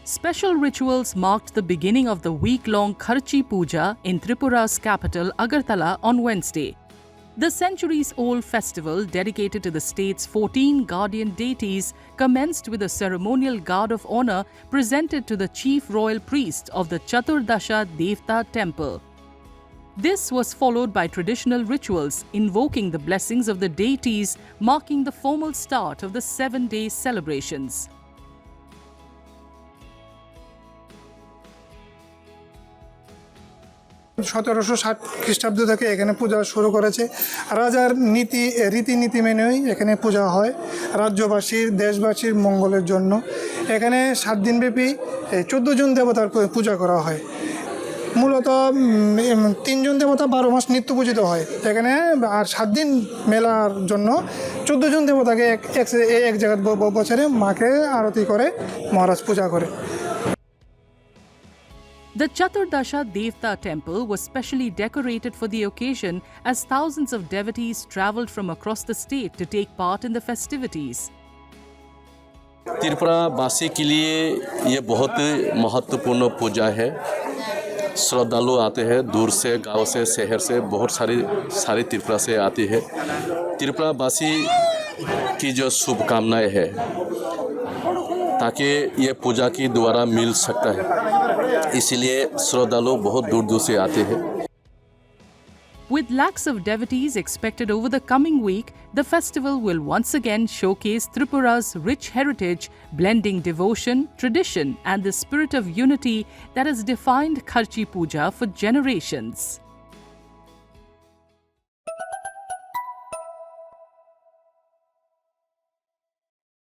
Special rituals marked the beginning of the week-long Kharchi Puja in Tripura's capital Agartala on Wednesday. The centuries-old festival, dedicated to the state's 14 guardian deities, commenced with a ceremonial guard of honor presented to the chief royal priest of the Chaturdasha Devta temple. This was followed by traditional rituals invoking the blessings of the deities, marking the formal start of the 7-day celebrations. সতেরোশো ষাট খ্রিস্টাব্দ থেকে এখানে পূজা শুরু করেছে। রাজার রীতিনীতি মেনেই এখানে পূজা হয় রাজ্যবাসীর দেশবাসীর মঙ্গলের জন্য। এখানে 7 দিনব্যাপী 14 জন দেবতার পূজা করা হয়। মূলত 3 জন দেবতা 12 মাস নিত্য পূজিত হয় এখানে, আর 7 দিন মেলার জন্য 14 জন দেবতাকে এক জায়গায় বছরে মাকে আরতি করে মহারাজ পূজা করে। The Chaturdasha Devta temple was specially decorated for the occasion as thousands of devotees travelled from across the state to take part in the festivities. Tripura वासी के लिए ये बहुत महत्वपूर्ण पूजा है। श्रद्धालु आते हैं दूर से, गांव से, शहर से, बहुत सारी त्रिपुरा से आती है। त्रिपुरा वासी की जो शुभकामनाएं है ताकि ये पूजा की द्वारा मिल सकता है, इसीलिए श्रद्धालु बहुत दूर दूर से आते हैं। With lakhs of devotees expected over the coming week, the festival will once again showcase Tripura's rich heritage, blending devotion, tradition and the spirit of unity that has defined Kharchi Puja for generations.